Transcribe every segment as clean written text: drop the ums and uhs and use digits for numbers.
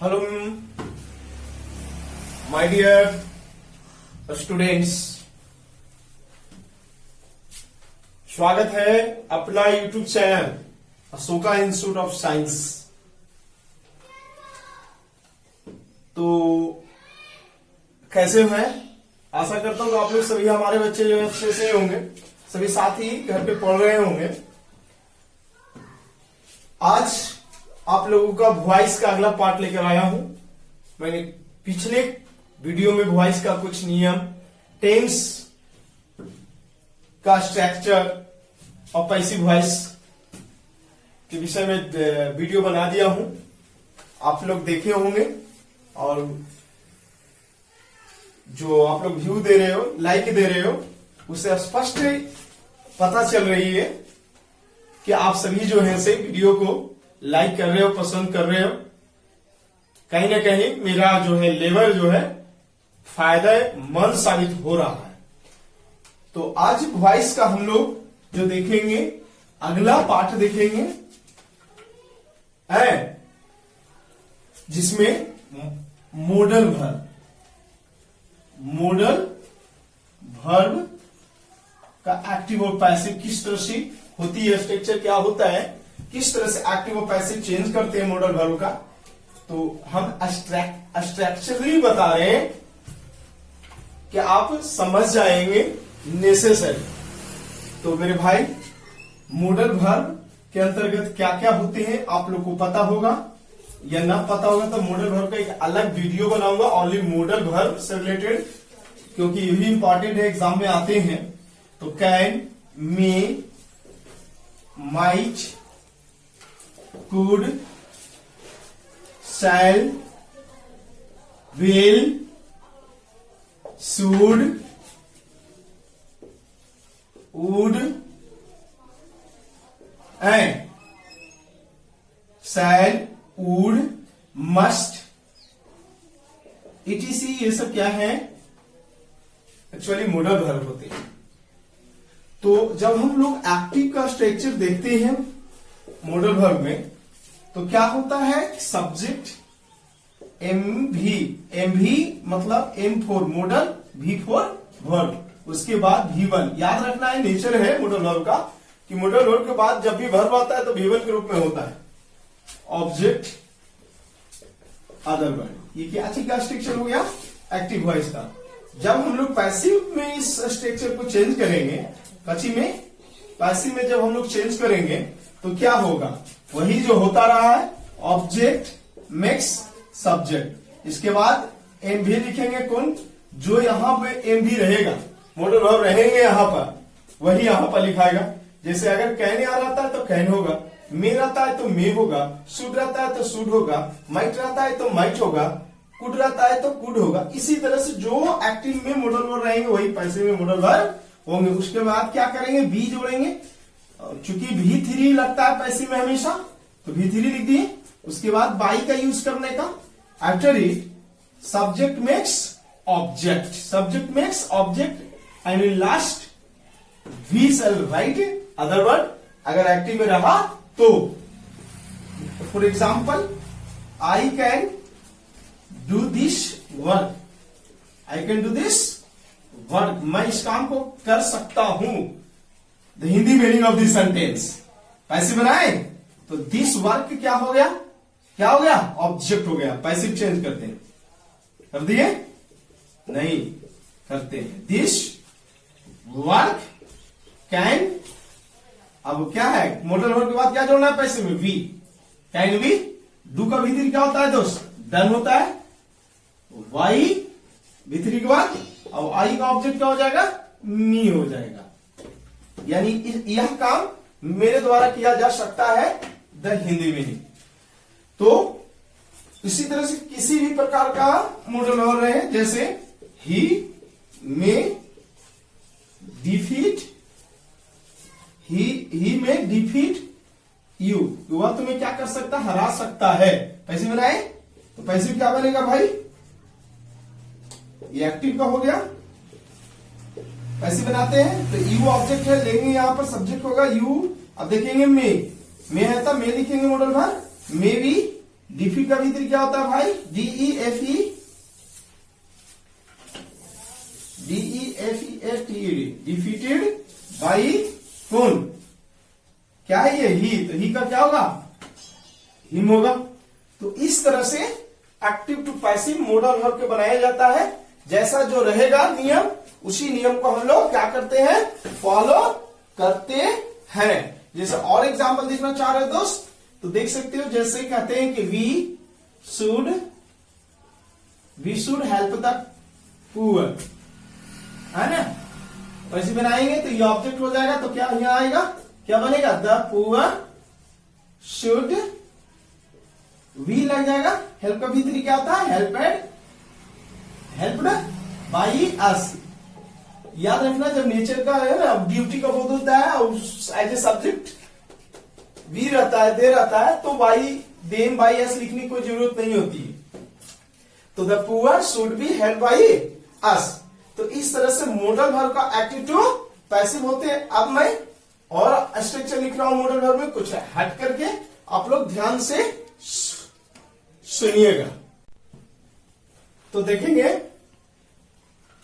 Hello my dear students, स्वागत है अपना YouTube channel Ashoka institute of science. तो कैसे हैं? आशा करता हूं कि आप लोग सभी हमारे बच्चे जो है अच्छे से होंगे, सभी साथ ही घर पे पढ़ रहे होंगे। आज आप लोगों का वॉइस का अगला पार्ट लेकर आया हूं। मैंने पिछले वीडियो में वॉइस का कुछ नियम, टेंस का स्ट्रक्चर और पैसिव वॉइस के विषय में वीडियो बना दिया हूं। आप लोग देखे होंगे और जो आप लोग व्यू दे रहे हो, लाइक दे रहे हो, उससे स्पष्ट पता चल रही है कि आप सभी जो है से वीडियो को लाइक कर रहे हो, पसंद कर रहे हो। कहीं ना कहीं मेरा जो है लेवल जो है फायदेमंद साबित हो रहा है। तो आज वॉइस का हम लोग जो देखेंगे, अगला पाठ देखेंगे है जिसमें मॉडल वर्ब का एक्टिव और पैसिव किस तरह से होती है, स्ट्रक्चर क्या होता है, किस तरह से एक्टिव और पैसिव चेंज करते हैं मॉडल वर्ब का। तो हम स्ट्रक्चरली बता रहे हैं कि आप समझ जाएंगे नेसेसरी। तो मेरे भाई, मॉडल वर्ब के अंतर्गत क्या क्या होते हैं आप लोग को पता होगा या ना पता होगा तो मॉडल वर्ब का एक अलग वीडियो बनाऊंगा ओनली मॉडल वर्ब से रिलेटेड, क्योंकि ये भी इंपॉर्टेंट है, एग्जाम में आते हैं। तो can, may, might, could, shall, will, should, would and shall, would, must, etc। ये सब क्या है? एक्चुअली मॉडल वर्ब होते हैं। तो जब हम लोग एक्टिव का स्ट्रक्चर देखते हैं मॉडल वर्ब में, तो क्या होता है? सब्जेक्ट एमवी मतलब M for modal, V for verb, उसके बाद V1। याद रखना है, नेचर है मॉडल वर्ब का कि मॉडल वर्ब के बाद जब भी वर्ब आता है तो V1 के रूप में होता है। Object, other word. ये क्या चीज का स्ट्रक्चर हो गया? एक्टिव वॉइस का। जब हम लोग पैसिव में इस स्ट्रक्चर को चेंज करेंगे, पैसिव में जब हम लोग चेंज करेंगे तो क्या होगा? वही जो होता रहा है, ऑब्जेक्ट मेक्स सब्जेक्ट। इसके बाद एम भी लिखेंगे, कौन? जो यहां पे एम भी रहेगा, मॉडल वर्ब रहेंगे यहां पर, वही यहां पर लिखाएगा। जैसे अगर कहने आ रहता है तो कैन होगा, मे रहता है तो मे होगा, शुड रहता है तो शुड होगा, माइट रहता है तो माइट होगा, कुड रहता है तो कुड होगा। इसी तरह से जो एक्टिव में मॉडल वर्ब रहेंगे वही पैसिव में मॉडल वर्ब होंगे। उसके बाद क्या करेंगे? बी जोड़ेंगे। चूंकि V3 लगता है पैसिव में हमेशा, तो V3 लिख दिए। उसके बाद बाई का यूज करने का। After it subject makes object and in last we shall write other word. अगर एक्टिव में रहा तो for example, I can do this work, मैं इस काम को कर सकता हूं। The Hindi meaning of this sentence passive बनाए तो दिस वर्क क्या हो गया? ऑब्जेक्ट हो गया। पैसिव चेंज करते हैं, कर दिए? नहीं करते हैं। दिस वर्क कैन, अब क्या है? मॉडल वर्ब के बाद क्या जोड़ना है पैसिव में? वी। कैन वी, डू का V3 क्या होता है दोस्त? डन होता है। वाई V3 के बाद, और आई का ऑब्जेक्ट क्या हो जाएगा? मी हो जाएगा। यानी यह काम मेरे द्वारा किया जा सकता है, द हिंदी मीनिंग। तो इसी तरह से किसी भी प्रकार का मॉडल वर्ब रहे, जैसे ही मे डिफीट, ही में डिफीट यू, वह तुम्हें क्या कर सकता? हरा सकता है। पैसिव बनाए तो पैसिव क्या बनेगा भाई? ये एक्टिव का हो गया। पैसिव बनाते हैं तो यू ऑब्जेक्ट है, लेंगे यहां पर सब्जेक्ट होगा यू। अब देखेंगे मे है तो मे लिखेंगे modal verb, may be defeat का भीतरी क्या होता है भाई? DEFE डिफीटेड बाई कौन? क्या है ये? ही। तो ही का क्या होगा? हिम होगा। तो इस तरह से active to passive modal verb के बनाया जाता है। जैसा जो रहेगा नियम, उसी नियम को हम लोग क्या करते हैं? फॉलो करते हैं। जैसे और एग्जांपल देखना चाह रहे हो दोस्त, तो देख सकते हो। जैसे कहते हैं कि we should help the poor, है ना? वैसे बनाएंगे तो ये ऑब्जेक्ट हो जाएगा, तो क्या यहां आएगा? क्या बनेगा? द पुअर शुड, वी लग जाएगा। हेल्प का भीतरी क्या होता है? Helped by us. याद रखना, जब नेचर का है ना, ड्यूटी का बोध होता है और एज ए सब्जेक्ट वी रहता है, दे रहता है, तो बाई देम बाई एस लिखने की कोई जरूरत नहीं होती है। तो the poor should be help by us. तो इस तरह से मॉडल वर्ब का एक्टिव टू पैसिव होते हैं। अब मैं और स्ट्रक्चर लिख रहा हूं मॉडल वर्ब में, कुछ हट करके आप लोग ध्यान से सुनिएगा। तो देखेंगे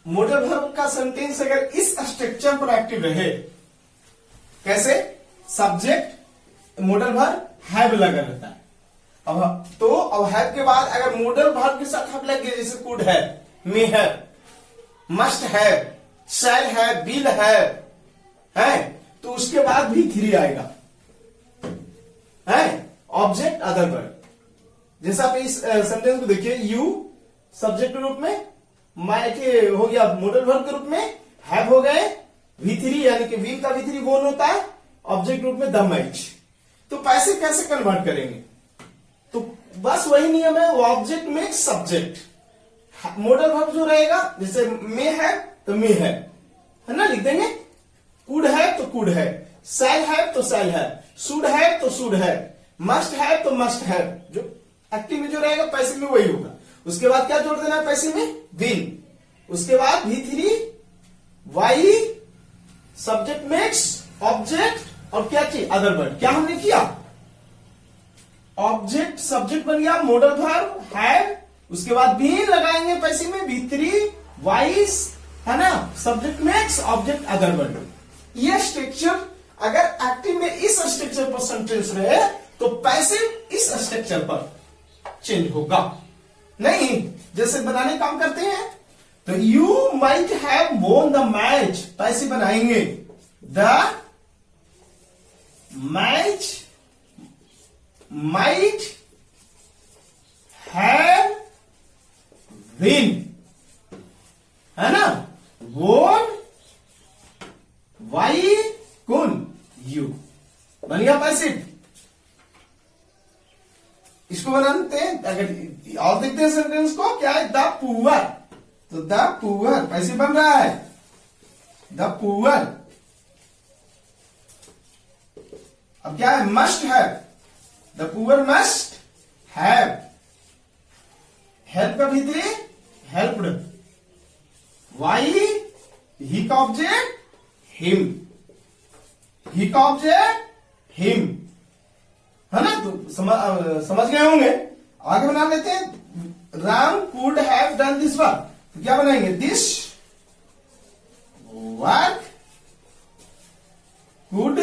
मॉडल वर्ब का सेंटेंस अगर इस स्ट्रक्चर पर एक्टिव रहे, कैसे? सब्जेक्ट मॉडल वर्ब हैव लगा रहता है। अब हैव के बाद अगर मॉडल वर्ब के साथ हैव लग गया, जैसे कुड है, मे है, मस्ट है, शैल है, विल है, तो उसके बाद भी थ्री आएगा, है ऑब्जेक्ट अदर वर्ब। जैसा आप इस सेंटेंस को देखिए, यू सब्जेक्ट के रूप में, माइट हो गया मॉडल वर्ब के रूप में, हैव हो गए V3 यानी कि विल का V3 बोन होता है ऑब्जेक्ट रूप में द मैच। तो पैसे कैसे कन्वर्ट करेंगे? तो बस वही नियम है, वो ऑब्जेक्ट में सब्जेक्ट मॉडल वर्ब जो रहेगा, जैसे मे है तो मे है ना, लिख देंगे। कुड है तो कुड है, शैल है तो शैल है, शुड है तो शुड है, मस्ट है तो मस्ट है। जो एक्टिव में जो रहेगा पैसे में वही होगा। उसके बाद क्या जोड़ देना है पैसे में? विल। उसके बाद V3 Y subject makes object और क्या चाहिए? Other word. क्या हमने किया? ऑब्जेक्ट सब्जेक्ट बन गया, मॉडल वर्ब हैव, उसके बाद विल लगाएंगे पैसे में, V3 वाइस, है ना, subject makes object other word. ये स्ट्रक्चर अगर एक्टिव में इस स्ट्रक्चर पर सेंटेंस रहे तो पैसिव इस स्ट्रक्चर पर चेंज होगा। नहीं, जैसे बनाने काम करते हैं, तो you might have won the match, passive बनाएंगे, the match might have win, है ना, वोन वाई कौन? यू। बन गया पैसिव। इसको बनाते हैं, अगर और देखते हैं सेंटेंस को, क्या है? द पुअर, तो द पुअर पैसे बन रहा है, द पुअर। अब क्या है? Must have, the poor must have. Help का भीतरी हेल्प्ड, वाई ही का ऑब्जेक्ट हिम, ही का ऑब्जेक्ट हिम, है ना? तो समझ गए होंगे। आगे बना लेते हैं। Ram could have done this work, तो क्या बनाएंगे? This work could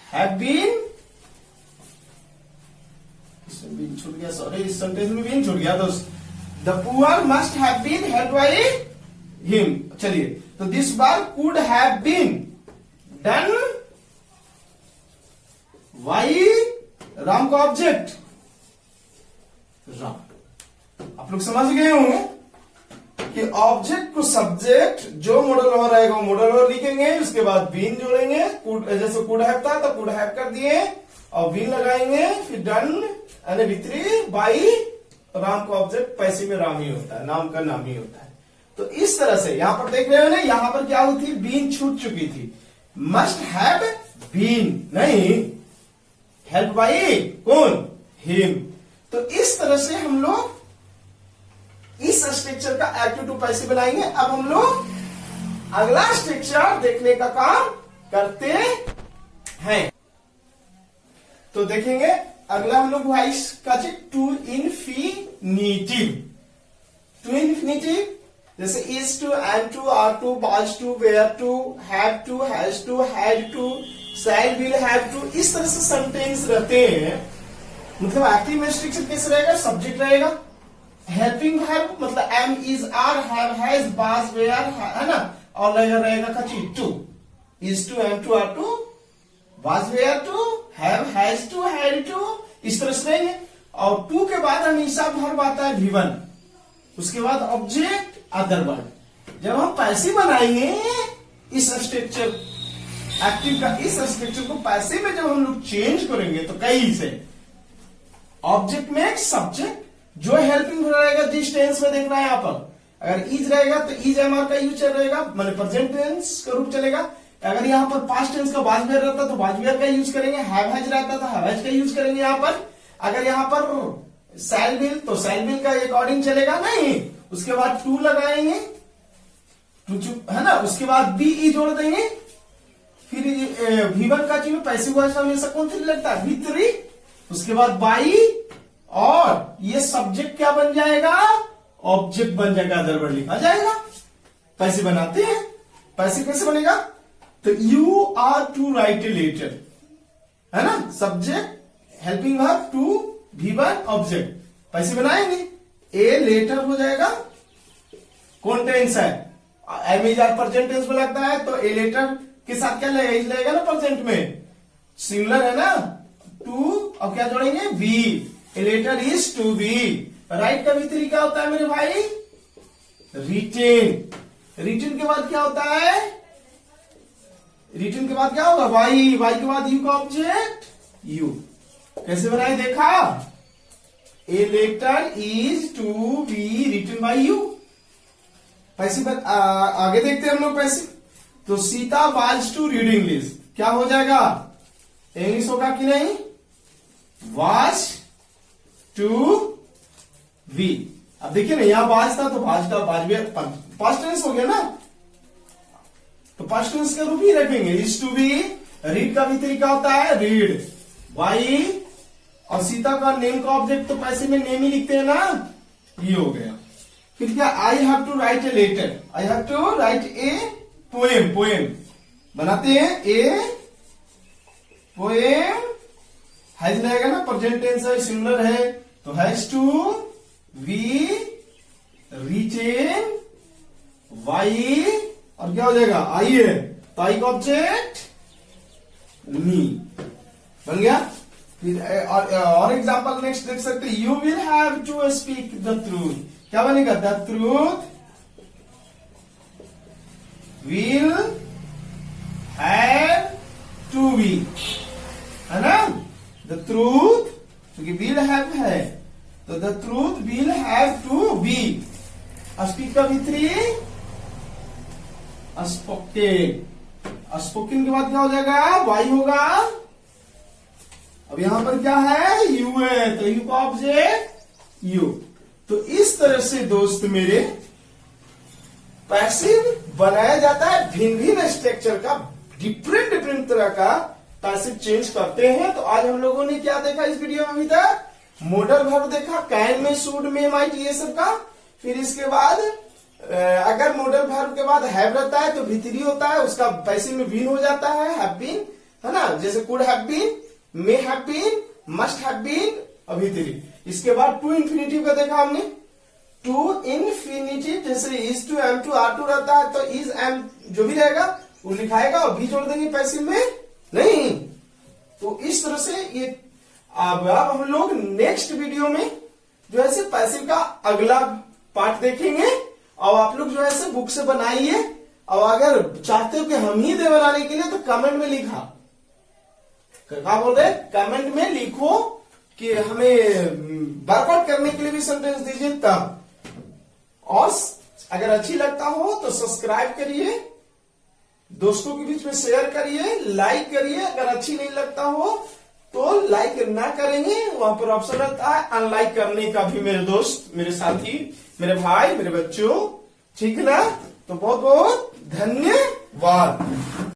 have been, इसमें बीन छूट गया, सॉरी, इस सेंटेंस में बीन छूट गया दोस्त। The poor must have been helped by him. चलिए, तो this work could have been done by Ram का ऑब्जेक्ट राम। आप लोग समझ गए होंगे कि ऑब्जेक्ट को सब्जेक्ट जो मॉडल हो रहेगा वो मॉडल हो लिखेंगे, उसके बाद बीन जोड़ेंगे, जैसे कुड हैव था तो कुड हैव कर दिए और बीन लगाएंगे, फिर डन यानी V3 बाई राम का ऑब्जेक्ट पैसे में राम ही होता है, नाम का नाम ही होता है। तो इस तरह से यहां पर देख रहे हो ना, यहां पर क्या हुई थी? बीन छूट चुकी थी, मस्ट हैव बीन नहीं, हेल्प बाई कौन? हिम। तो इस तरह से हम लोग इस स्ट्रक्चर का एक्टिव टू पैसिव बनाएंगे। अब हम लोग अगला स्ट्रक्चर देखने का काम करते हैं। तो देखेंगे अगला हम लोग भाई का टू इन्फिनिटिव। टू इन्फिनिटिव जैसे is to, am to, are to, was to, were to, have to, has to, had to, shall, will, have to, इस तरह से सेंटेंस रहते हैं। मतलब एक्टिव में स्ट्रिक्चर कैसे रहेगा? सब्जेक्ट रहेगा, हेल्पिंग वर्ब मतलब am, is, are, have, has, was, were, है ना, और रहेगा कची to, is to, am to, are to, was, were to, have, has to, had to, इस तरह से रहेंगे। और टू के बाद हमेशा वर्ब आता है V1, उसके बाद ऑब्जेक्ट अदर वर्ड। जब हम पैसिव बनाएंगे इस स्ट्रक्चर एक्टिव का, इस स्ट्रक्चर को पैसिव में जब हम लोग चेंज करेंगे तो कई से ऑब्जेक्ट में सब्जेक्ट जो हेल्पिंग रहेगा, जिस टेंस में देखना है यहाँ पर, अगर इज रहेगा तो इज एम आर का यूज रहेगा, मतलब प्रेजेंट टेंस का रूप चलेगा। अगर यहाँ पर पास्ट टेंस का वाज वेयर रहता तो वाज वेयर का यूज करेंगे, हैव हैज रहता तो हैव हैज का यूज करेंगे यहाँ पर। अगर यहाँ पर शैल विल तो शैल विल का अकॉर्डिंग चलेगा नहीं, उसके बाद टू लगाएंगे, टू है ना, उसके बाद बी ई जोड़ देंगे, फिर V1 का चीज पैसिव वॉइस हमेशा कौन सी लगता है? V3, उसके बाद बाई, और ये सब्जेक्ट क्या बन जाएगा? ऑब्जेक्ट बन जाएगा, अदर वर्ड लिखा जाएगा। पैसिव बनाते हैं, पैसिव कैसे बनेगा? तो you are to write a letter, है ना, subject helping verb to, V1 object, passive बनाएंगे, ए लेटर हो जाएगा। कौन टेंस है? Am is are present tense में लगता है तो ए लेटर के साथ क्या लगेगा? इज लगेगा ना, प्रेजेंट में सिंगुलर है ना, टू, अब क्या जोड़ेंगे? V, a letter is to be. Write का भी तरीका होता है मेरे भाई, रिटेन। रिटेन के बाद क्या होता है? रिटेन के बाद क्या होगा? वाई, वाई के बाद यू का ऑब्जेक्ट यू। कैसे बनाए देखा? A letter is to be written by you. Passive आगे देखते हैं हम लोग पैसिव। तो Sita was to read English, क्या हो जाएगा? इंग्लिश होगा कि नहीं? Was to be. अब देखिए ना, यहां वाज था तो वाज का वाज भी पास्ट टेंस हो गया ना, तो पास्ट टेंस का रूप ही रखेंगे, इज टू बी। रीड का भी तरीका होता है, रीड, वाई, और सीता का नेम का ऑब्जेक्ट तो पैसे में नेम ही लिखते हैं ना, ये हो गया। फिर क्या? I have to write a letter, I have to write a poem, poem बनाते हैं, ए पोएम, हैज रहेगा ना, प्रेजेंट टेंस है, सिमिलर है, तो has to, V, written, by, और क्या हो जाएगा? आई है, तो आई का ऑब्जेक्ट मी बन गया। फिर और एग्जाम्पल नेक्स्ट देख सकते हैं, you will have to speak the truth, क्या बनेगा? The truth will have to be, है ना, द ट्रूथ, क्योंकि विल हैव है तो the truth will have to be. Speak का भी 3, स्पोकन, स्पोकन के बाद क्या हो जाएगा? वाई होगा। अब यहां पर क्या है? यू है, तो यू का ऑब्जेक्ट यू। तो इस तरह से दोस्त मेरे पैसिव बनाया जाता है, भिन्न भिन्न स्ट्रक्चर का, डिफरेंट डिफरेंट तरह का पैसिव चेंज करते हैं। तो आज हम लोगों ने क्या देखा इस वीडियो में? अभी तक मॉडल वर्ब देखा, कैन में, शुड में, माइट, ये सब का। फिर इसके बाद अगर मॉडल वर्ब के बाद हैव रहता है तो V3 होता है, उसका पैसिव में बीन हो जाता है, हैव बीन, है ना, जैसे could have been, may have been, must have been, अभी V3। इसके बाद टू इन्फिनिटिव का देखा हमने, टू इन्फिनिटिव जैसे is to, am to, are to रहता है तो इज, एम जो भी रहेगा वो लिखाएगा और भी जोड़ देंगे पैसिव में, नहीं। तो इस तरह से ये अब हम लोग नेक्स्ट वीडियो में जो है पैसिव का अगला पार्ट देखेंगे। और आप लोग जो है बुक से बनाइए, और अगर चाहते हो कि हम ही दे बनाने के लिए तो कमेंट में लिखा, क्या बोल रहे? कमेंट में लिखो कि हमें वर्कआउट करने के लिए भी सेंटेंस दीजिए तब। और अगर अच्छी लगता हो तो सब्सक्राइब करिए, दोस्तों के बीच में शेयर करिए, लाइक करिए। अगर अच्छी नहीं लगता हो तो लाइक ना करेंगे, वहां पर ऑप्शन रहता है अनलाइक करने का भी, मेरे दोस्त, मेरे साथी, मेरे भाई, मेरे बच्चों, ठीक है ना। तो बहुत बहुत धन्यवाद।